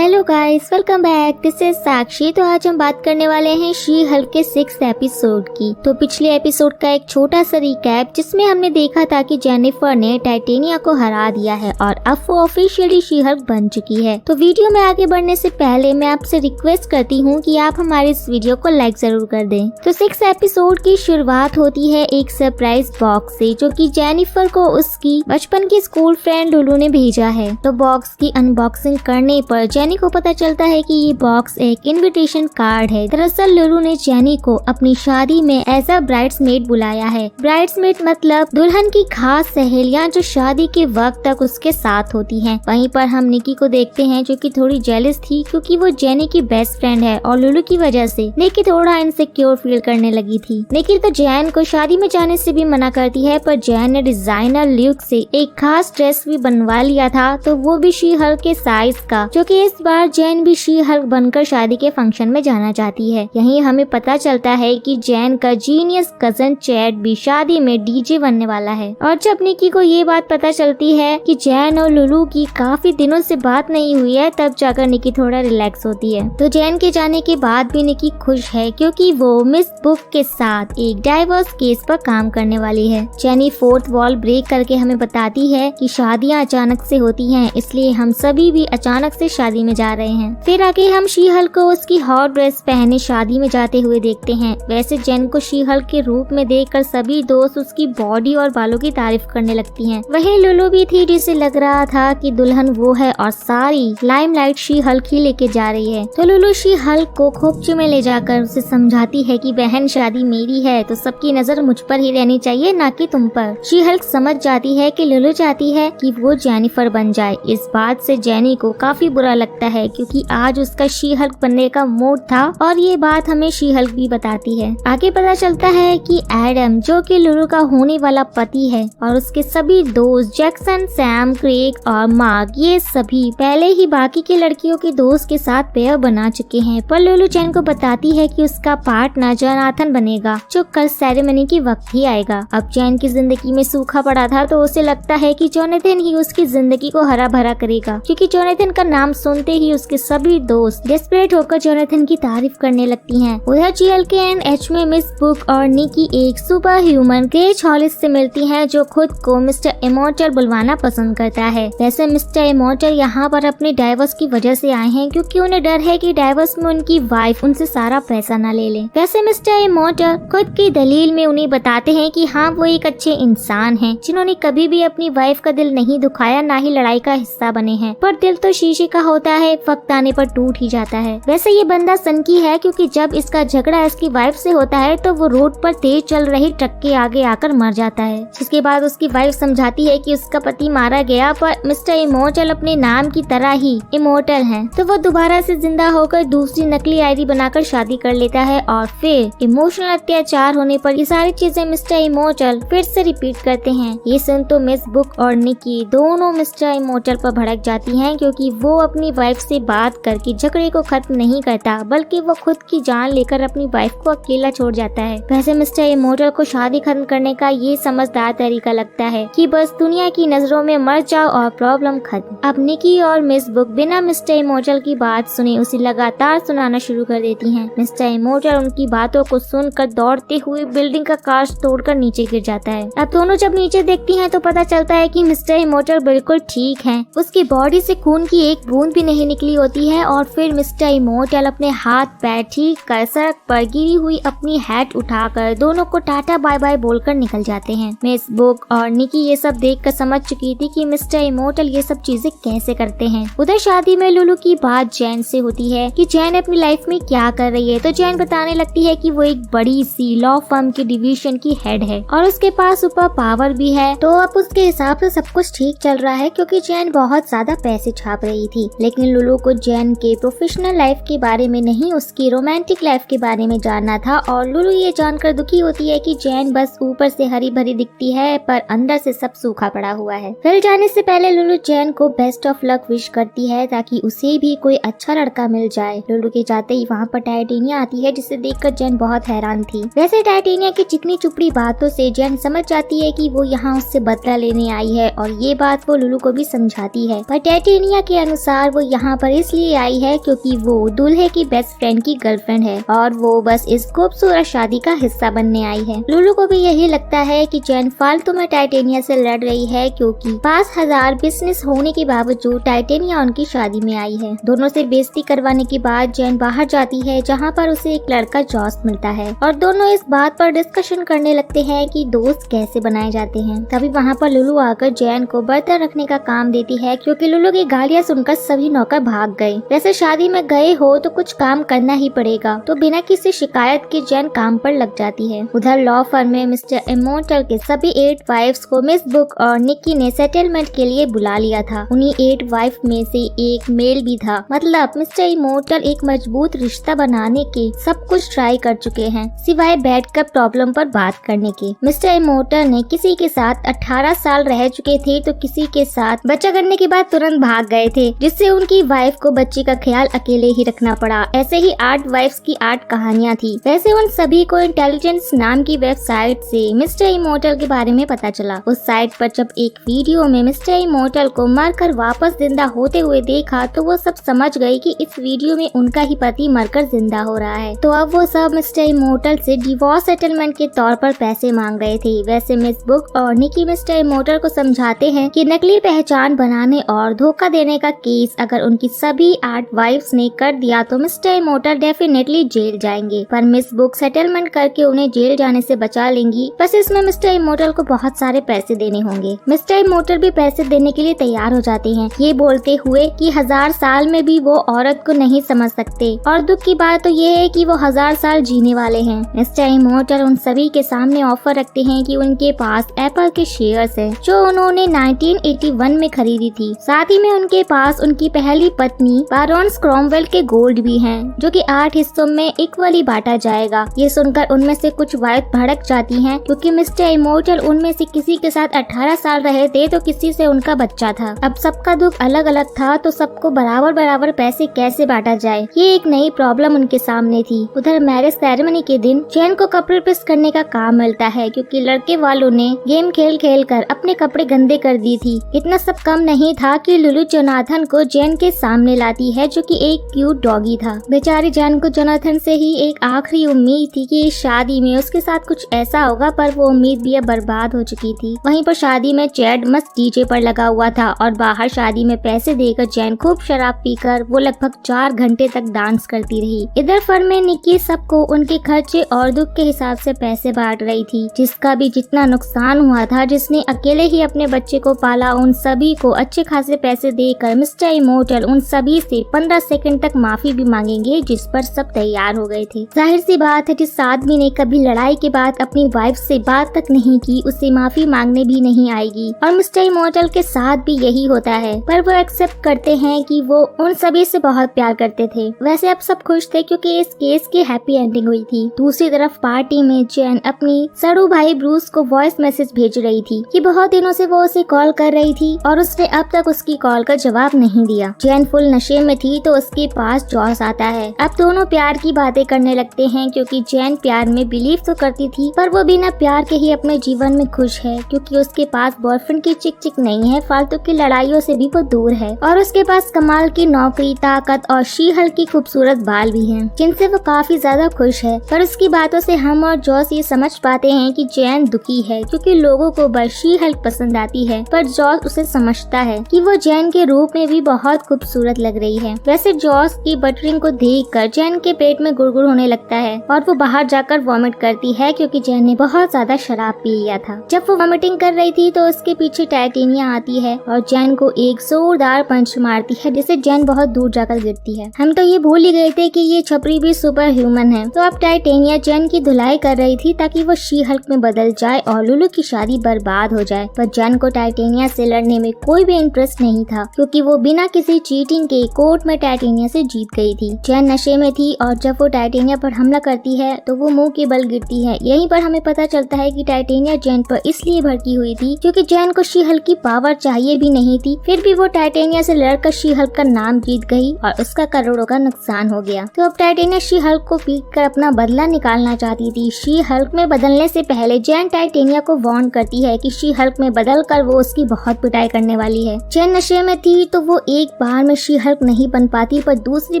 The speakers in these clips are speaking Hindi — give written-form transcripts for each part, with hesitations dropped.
Hello guys, welcome back. This is Sakshi. तो आज हम बात करने वाले हैं शी हल्क के 6th एपिसोड की। तो पिछले एपिसोड का एक छोटा सा रिकैप जिसमें हमने देखा था कि जेनिफर ने टाइटेनिया को हरा दिया है और अब वो ऑफिशियली शी हल्क बन चुकी है। तो वीडियो में आगे बढ़ने से पहले मैं आपसे रिक्वेस्ट करती हूँ कि आप हमारे इस वीडियो को लाइक जरूर कर दें। तो 6th एपिसोड की शुरुआत होती है एक सरप्राइज बॉक्स से जो कि जेनिफर को उसकी बचपन की स्कूल फ्रेंड लुलू ने भेजा है। तो बॉक्स की अनबॉक्सिंग करने पर जेनी को पता चलता है कि ये बॉक्स एक इनविटेशन कार्ड है। दरअसल लुलू ने जेनी को अपनी शादी में एज अ ब्राइड्समेड बुलाया है। ब्राइड्समेड मतलब दुल्हन की खास सहेलियां जो शादी के वक्त तक उसके साथ होती हैं। वहीं पर हम निकी को देखते हैं जो कि थोड़ी जेलस थी क्योंकि वो जेनी की बेस्ट फ्रेंड है और लुलू की वजह से निकी थोड़ा इनसिक्योर फील करने लगी थी। निकी तो जैन को शादी में जाने से भी मना करती है, पर जैन ने डिजाइनर ल्यूक से एक खास ड्रेस भी बनवा लिया था, तो वो भी शी हल्क के साइज का, जो कि इस बार जैन भी शी हल्क बनकर शादी के फंक्शन में जाना चाहती है। यहीं हमें पता चलता है कि जैन का जीनियस कजन चैड भी शादी में डीजे बनने वाला है। और जब निकी को ये बात पता चलती है कि जैन और लुलू की काफी दिनों से बात नहीं हुई है, तब जाकर निकी थोड़ा रिलैक्स होती है। तो जैन के जाने के बाद भी निकी खुश है क्योंकि वो मिस बुक के साथ एक डाइवोर्स केस पर काम करने वाली है। जेनी 4th वॉल ब्रेक करके हमें बताती है कि शादियां अचानक से होती हैं, इसलिए हम सभी भी अचानक से शादी में जा रहे हैं। फिर आगे हम शी हल्क को उसकी हॉट ड्रेस पहने शादी में जाते हुए देखते हैं। वैसे जेन को शी हल्क के रूप में देखकर सभी दोस्त उसकी बॉडी और बालों की तारीफ करने लगती हैं। वहीं लुलू भी थी जिसे लग रहा था कि दुल्हन वो है और सारी लाइमलाइट शी हल्क ही लेके जा रही है। तो लुलू शी हल्क को खोपचे में ले जाकर उसे समझाती है कि बहन शादी मेरी है तो सबकी नजर मुझ पर ही रहनी चाहिए, ना कि तुम पर। शी हल्क समझ जाती है कि लुलू चाहती है कि वो जेनिफर बन जाए। इस बात से जेनी को काफी बुरा लगता है क्योंकि आज उसका शी हल्क बनने का मूड था और ये बात हमें शी हल्क भी बताती है। आगे पता चलता है कि एडम जो कि लुलू का होने वाला पति है और उसके सभी दोस्त जैक्सन, सैम, क्रेग और मार्क, ये सभी पहले ही बाकी के लड़कियों के दोस्त के साथ पेयर बना चुके हैं। पर लुलू जैन को बताती है कि उसका पार्टनर जोनाथन बनेगा जो कल सेरेमनी के वक्त ही आएगा। अब जैन की जिंदगी में सूखा पड़ा था तो उसे लगता है कि जोनाथन ही उसकी जिंदगी को हरा भरा करेगा, क्योंकि जोनाथन का नाम सुनते ही उसके सभी दोस्त डेस्परेट होकर जोनाथन की तारीफ करने लगती हैं। उधर GLK&H में मिस बुक और निकी एक सुपर ह्यूमन ग्रेच हॉलिस से मिलती हैं जो खुद को मिस्टर इमॉर्टल बुलवाना पसंद करता है। वैसे मिस्टर इमॉर्टल यहाँ पर अपने डाइवोर्स की वजह से आए हैं क्योंकि उन्हें डर है कि डाइवोर्स में उनकी वाइफ उनसे सारा पैसा न ले ले। वैसे मिस्टर इमॉर्टल खुद की दलील में उन्हें बताते हैं कि हाँ वो एक अच्छे इंसान हैं जिन्होंने कभी भी अपनी वाइफ का दिल नहीं दुखाया, ना ही लड़ाई का हिस्सा बने हैं। पर दिल तो शीशे का होता है, वक्त आने पर टूट ही जाता है। वैसे ये बंदा सनकी है क्योंकि जब इसका झगड़ा इसकी वाइफ से होता है तो वो रोड पर तेज चल रही ट्रक के आगे आकर मर जाता है, जिसके बाद उसकी वाइफ समझाती है कि उसका पति मारा गया पर मिस्टर इमॉर्टल अपने नाम की तरह ही इमॉर्टल है, तो वो दोबारा से जिंदा होकर दूसरी नकली आईडी बनाकर शादी कर लेता है। और फिर इमोशनल अत्याचार होने पर ये सारी चीजें मिस्टर इमॉर्टल फिर से रिपीट करते हैं। ये सुन तो मिस बुक और निकी दोनों मिस्टर इमॉर्टल पर भड़क जाती हैं क्योंकि वो अपनी वाइफ से बात करके झगड़े को खत्म नहीं करता बल्कि वो खुद की जान लेकर अपनी वाइफ को अकेला छोड़ जाता है। वैसे मिस्टर इमॉर्टल को शादी खत्म करने का ये समझदार तरीका लगता है कि बस दुनिया की नजरों में मर जाओ और प्रॉब्लम खत्म। अब निकी और मिस बुक बिना मिस्टर इमॉर्टल की बात सुने उसे लगातार सुनाना शुरू कर देती हैं। मिस्टर इमॉर्टल उनकी बातों को सुनकर दौड़ते हुए बिल्डिंग का कांच तोड़कर नीचे गिर जाता है। अब दोनों जब नीचे देखती हैं तो पता चलता है कि मिस्टर इमॉर्टल बिल्कुल ठीक हैं। उसकी बॉडी से खून की एक बूंद भी नहीं निकली होती है। और फिर मिस्टर इमॉर्टल अपने हाथ पैर ठीक कर सड़क पर गिरी हुई अपनी हैट उठाकर दोनों को टाटा बाय बाय बोलकर निकल जाते हैं। मिस बुक और निकी ये सब देखकर समझ चुकी थी कि मिस्टर इमॉर्टल ये सब चीजें कैसे करते हैं। उधर शादी में लुलू की बात जैन से होती है कि जैन अपनी लाइफ में क्या कर रही है, तो जैन बताने लगती है कि वो एक बड़ी सी लॉ फर्म की डिवीजन की हेड है और उसके पास सुपर पावर भी है। तो अब उसके हिसाब से सब कुछ ठीक चल रहा है क्योंकि जैन बहुत ज्यादा पैसे छाप रही थी। लेकिन लुलू को जैन के प्रोफेशनल लाइफ के बारे में नहीं, उसकी रोमांटिक लाइफ के बारे में जानना था। और लुलू ये जानकर दुखी होती है कि जैन बस ऊपर से हरी भरी दिखती है पर अंदर से सब सूखा पड़ा हुआ है। फिर जाने से पहले लुलू जैन को बेस्ट ऑफ लक विश करती है ताकि उसे भी कोई अच्छा लड़का मिल जाए। लुलू के जाते ही वहाँ पर टाइटेनिया आती है जिसे देखकर जैन बहुत हैरान थी। वैसे टाइटेनिया की चिकनी चुपड़ी बातों से जैन समझ जाती है कि वो यहाँ उससे बदला लेने आई है और ये बात वो लुलू को भी समझाती है। पर टाइटेनिया के अनुसार वो यहाँ पर इसलिए आई है क्योंकि वो दूल्हे की बेस्ट फ्रेंड की गर्लफ्रेंड है और वो बस इस खूबसूरत शादी का हिस्सा बनने आई है। लुलू को भी यही लगता है कि जैन फालतू में टाइटेनिया से लड़ रही है क्योंकि 5000 बिजनेस होने के बावजूद टाइटेनिया उनकी शादी में आई है। दोनों से बेइज्जती करवाने के बाद जैन बाहर जाती है जहाँ पर उसे एक लड़का जॉस मिलता है और दोनों इस बात पर डिस्कशन करने लगते हैं कि दोस्त कैसे बनाए जाते हैं। तभी वहाँ पर लुलू आकर जैन को बर्तन रखने का काम देती है क्योंकि लुलू की गालियाँ सुनकर सभी नौकर भाग गए। वैसे शादी में गए हो तो कुछ काम करना ही पड़ेगा, तो बिना किसी शिकायत के जैन काम पर लग जाती है। उधर लॉ फर्म में मिस्टर इमोर्टल के सभी 8 वाइफ्स को मिस बुक और निक्की ने सेटलमेंट के लिए बुला लिया था। उन्हीं 8 वाइफ में से एक मेल भी था। मतलब मिस्टर इमोर्टल एक मजबूत रिश्ता बनाने के सब कुछ ट्राई कर चुके हैं सिवाय बैठकर प्रॉब्लम पर बात करने के। मिस्टर इमोर्टल ने किसी के साथ 18 साल रह चुके थे तो किसी के साथ बच्चा करने के बाद तुरंत भाग गए थे, जिससे उनकी वाइफ को बच्चे का ख्याल अकेले ही रखना पड़ा। ऐसे ही 8 वाइफ्स की 8 कहानियाँ थी। वैसे उन सभी को इंटेलिजेंस नाम की वेबसाइट से मिस्टर इमोर्टल के बारे में पता चला। उस साइट पर जब एक वीडियो में मिस्टर इमोर्टल को मरकर वापस जिंदा होते हुए देखा तो वो सब समझ गए कि इस वीडियो में उनका ही पति मरकर जिंदा हो रहा है। तो अब वो सब मिस्टर इमोर्टल से डिवोर्स सेटलमेंट के तौर पर पैसे मांग रहे थे। वैसे मिस बुक और निकी मिस्टर इमोर्टल को समझाते हैं कि नकली पहचान बनाने और धोखा देने का केस अगर उनकी सभी 8 वाइफ्स ने कर दिया तो मिस्टर इमोर्टल डेफिनेटली जेल जाएंगे, पर मिस बुक सेटलमेंट करके उन्हें जेल जाने से बचा लेंगी। बस इसमें मिस्टर इमोर्टल को बहुत सारे पैसे देने होंगे। मिस्टर इमोर्टल भी पैसे देने के लिए तैयार हो जाते हैं, ये बोलते हुए कि 1000 साल में भी वो औरत को नहीं समझ सकते और दुख की बात तो ये है कि वो 1000 साल जीने वाले हैं। मिस्टर इमोर्टल उन सभी के सामने ऑफर रखते हैं कि उनके पास एप्पल के शेयर्स हैं जो उन्होंने 1981 में खरीदी थी। साथ ही में उनके पास उनकी पहली पत्नी बारोन्स क्रॉमवेल के गोल्ड भी हैं, जो कि 8 हिस्सों में इक्वली बांटा जाएगा। ये सुनकर उनमें से कुछ वाइफ भड़क जाती हैं क्योंकि मिस्टर इमोर्टल उनमें से किसी के साथ 18 साल रहे थे तो किसी से उनका बच्चा था। अब सबका दुख अलग अलग था तो सबको बराबर बराबर पैसे कैसे बांटा जाए, ये एक नई प्रॉब्लम उनके सामने थी। उधर मैरिज सेरेमनी के दिन जैन को कपड़े प्रेस करने का काम मिलता है क्योंकि लड़के वालों ने गेम खेल खेल कर अपने कपड़े गंदे कर दी थी। इतना सब कम नहीं था कि लुलू जोनाथन को जैन के सामने लाती है जो कि एक क्यूट डॉगी था। बेचारी जैन को जोनाथन से ही एक आखिरी उम्मीद थी कि इस शादी में उसके साथ कुछ ऐसा होगा, पर वो उम्मीद भी अब बर्बाद हो चुकी थी। वहीं पर शादी में चैड मस्त डीजे पर लगा हुआ था और बाहर शादी में पैसे देकर जैन खूब शराब पीकर वो लगभग 4 घंटे तक डांस करती रही। इधर फर्म में निक्की सबको उनके खर्चे और दुख के हिसाब से पैसे बांट रही थी। जिसका भी जितना नुकसान हुआ था, जिसने अकेले ही अपने बच्चे को पाला, उन सभी को अच्छे खासे पैसे देकर मिस्टर इमोर्टल उन सभी से 15 सेकंड तक माफी भी मांगेंगे, जिस पर सब तैयार हो गए थे। जाहिर सी बात है, जिस आदमी ने कभी लड़ाई के बाद अपनी वाइफ से बात तक नहीं की, उसे माफी मांगने भी नहीं आएगी। और मिस्टर इमोर्टल के साथ भी यही होता है, पर वो एक्सेप्ट करते हैं कि वो उन सभी से बहुत प्यार करते थे। वैसे अब सब खुश थे क्योंकि इस केस की हैप्पी एंडिंग हुई थी। दूसरी तरफ पार्टी में जैन अपनी सड़ू भाई ब्रूस को वॉइस मैसेज भेज रही थी कि बहुत दिनों से वो उसे कॉल कर रही थी और उसने अब तक उसकी कॉल का जवाब नहीं दिया। जैन फुल नशे में थी तो उसके पास जॉस आता है। अब दोनों प्यार की बातें करने लगते हैं क्योंकि जैन प्यार में बिलीव तो करती थी, पर वो बिना प्यार के ही अपने जीवन में खुश है क्योंकि उसके पास बॉयफ्रेंड की चिक चिक नहीं है, फालतू की लड़ाइयों से भी वो दूर है और उसके पास कमाल की नौकरी, ताकत और शी-हल की खूबसूरत बाल भी हैं, जिनसे वो काफी ज्यादा खुश है। पर उसकी बातों से हम और जॉस ये समझ पाते हैं कि जैन दुखी है क्योंकि लोगों को बस शी-हल पसंद आती है, पर जॉस उसे समझता है कि वो जैन के रूप में भी बहुत खूबसूरत लग रही है। वैसे जॉस की बटरिंग को देखकर जैन के पेट में गुड़गुड़ होने लगता है और वो बाहर जाकर वॉमिट करती है क्योंकि जैन ने बहुत ज्यादा शराब पी लिया था। जब वो वॉमिटिंग कर रही थी तो उसके पीछे टाइटेनिया आती है और जैन को एक जोरदार पंच मारती है, जिससे जैन बहुत दूर जाकर गिरती है। हम तो ये भूल ही गए थे कि ये छपरी भी सुपर ह्यूमन है। तो अब टाइटेनिया जैन की धुलाई कर रही थी ताकि वो शी हल्क में बदल जाए और लुलू की शादी बर्बाद हो जाए, पर जैन को टाइटेनिया से लड़ने में कोई भी इंटरेस्ट नहीं था क्योंकि वो बिना किसी चीटिंग के कोर्ट में टाइटेनिया से जीत गई थी। जैन नशे में थी और जब वो टाइटेनिया पर हमला करती है तो वो मुंह के बल गिरती है। यहीं पर हमें पता चलता है कि टाइटेनिया जैन पर इसलिए भड़की हुई थी क्योंकि जैन को शी हल्क की पावर चाहिए भी नहीं थी, फिर भी वो टाइटेनिया से लड़कर शी हल्क का नाम जीत गई और उसका करोड़ों का नुकसान हो गया। तो अब टाइटेनिया शी हल्क को पीट कर अपना बदला निकालना चाहती थी। शी हल्क में बदलने से पहले जैन टाइटेनिया को वार्न करती है कि शी हल्क में बदल कर वो उसकी बहुत पिटाई करने वाली है। जैन नशे में थी तो वो एक बार में शी हल्क नहीं बन पाती, पर दूसरी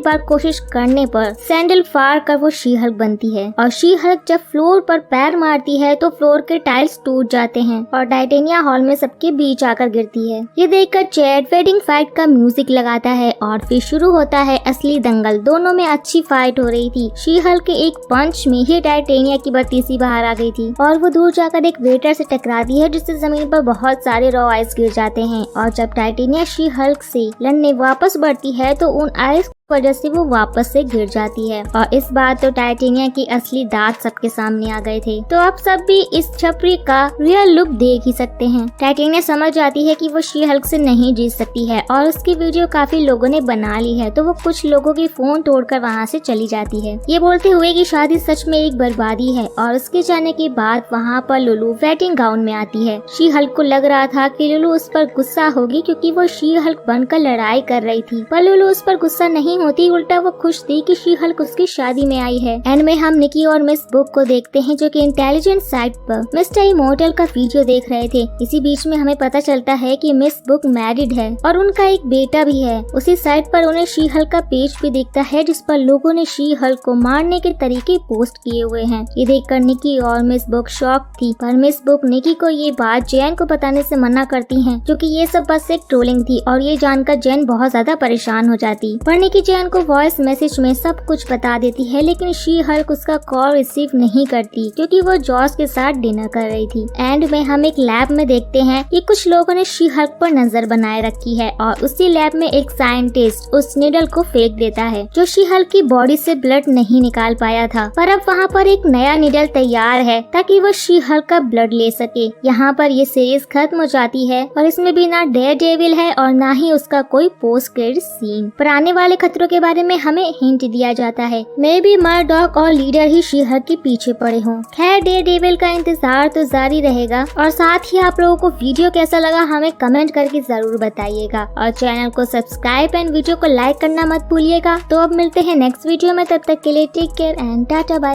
बार कोशिश करने पर सैंडल फाड़ कर वो शी हल्क बनती है। और शी हल्क जब फ्लोर पर पैर मारती है तो फ्लोर के टाइल्स टूट जाते हैं और टाइटेनिया हॉल में सबके बीच आकर गिरती है। ये देखकर चैड वेडिंग फाइट का म्यूजिक लगाता है और फिर शुरू होता है असली दंगल। दोनों में अच्छी फाइट हो रही थी। शी हल्क के एक पंच में ही टाइटेनिया की बत्तीसी बाहर आ गई थी और वो दूर जाकर एक वेटर से टकराती है, जिससे जमीन पर बहुत सारे रॉ आइस गिर जाते हैं। और जब टाइटेनिया शी हल्क से लड़ने वापस बढ़ती है तो उन आइस वजह से वो वापस से गिर जाती है। और इस बार तो टाइटेनिया की असली दांत सबके सामने आ गए थे। तो आप सब भी इस छपरी का रियल लुक देख ही सकते हैं। टाइटेनिया समझ जाती है कि वो शी हल्क से नहीं जीत सकती है और उसकी वीडियो काफी लोगों ने बना ली है, तो वो कुछ लोगों की फोन तोड़कर वहाँ से चली जाती है, ये बोलते हुए कि शादी सच में एक बर्बादी है। और उसके जाने के बाद वहाँ पर लुलू वेडिंग गाउन में आती है। शी हल्क को लग रहा था कि लुलू उस पर गुस्सा होगी क्योंकि वो शी हल्क बनकर लड़ाई कर रही थी, पर लुलू उस पर गुस्सा नहीं होती, उल्टा वो खुश थी कि शी हल्क उसकी शादी में आई है। एंड में हम निकी और मिस बुक को देखते हैं जो कि इंटेलिजेंट साइट पर मिस्टर इमोर्टल का वीडियो देख रहे थे। इसी बीच में हमें पता चलता है कि मिस बुक मैरिड है और उनका एक बेटा भी है। उसी साइट पर उन्हें शी हल्क का पेज भी दिखता है जिस पर लोगों ने शी हल्क को मारने के तरीके पोस्ट किए हुए हैं। ये देखकर निकी और मिस बुक शॉक थी, पर मिस बुक निकी को ये बात जैन को बताने से मना करती हैं, जो कि ये सब बस एक ट्रोलिंग थी। और ये जानकर जैन बहुत ज्यादा परेशान हो जाती, पर निकी जैन को वॉइस मैसेज में सब कुछ बता देती है, लेकिन शी हल्क उसका कॉल रिसीव नहीं करती क्योंकि वो जॉस के साथ डिनर कर रही थी। एंड में हम एक लैब में देखते हैं कि कुछ लोगों ने शी हल्क पर नजर बनाए रखी है और उसी लैब में एक साइंटिस्ट उस निडल को फेंक देता है जो शी हल्क की बॉडी से ब्लड नहीं निकाल पाया था। पर अब वहाँ पर एक नया निडल तैयार है ताकि वो शी हल्क का ब्लड ले सके। यहाँ पर ये सीरीज खत्म हो जाती है और इसमें भी ना डेयरडेविल है और ना ही उसका कोई पोस्ट क्रेडिट सीन। पर आने वाले खतरों के बारे में हमें हिंट दिया जाता है, मे बी मर्डॉक और लीडर ही शी हल्क के पीछे पड़े हों। खैर डेयरडेविल का इंतजार तो जारी रहेगा। और साथ ही आप लोगों को वीडियो कैसा लगा हमें कमेंट करके जरूर बताइएगा और चैनल को सब्सक्राइब एंड वीडियो को लाइक करना मत भूलिएगा। तो अब मिलते हैं नेक्स्ट वीडियो में, तब तक के लिए take care and tata bye.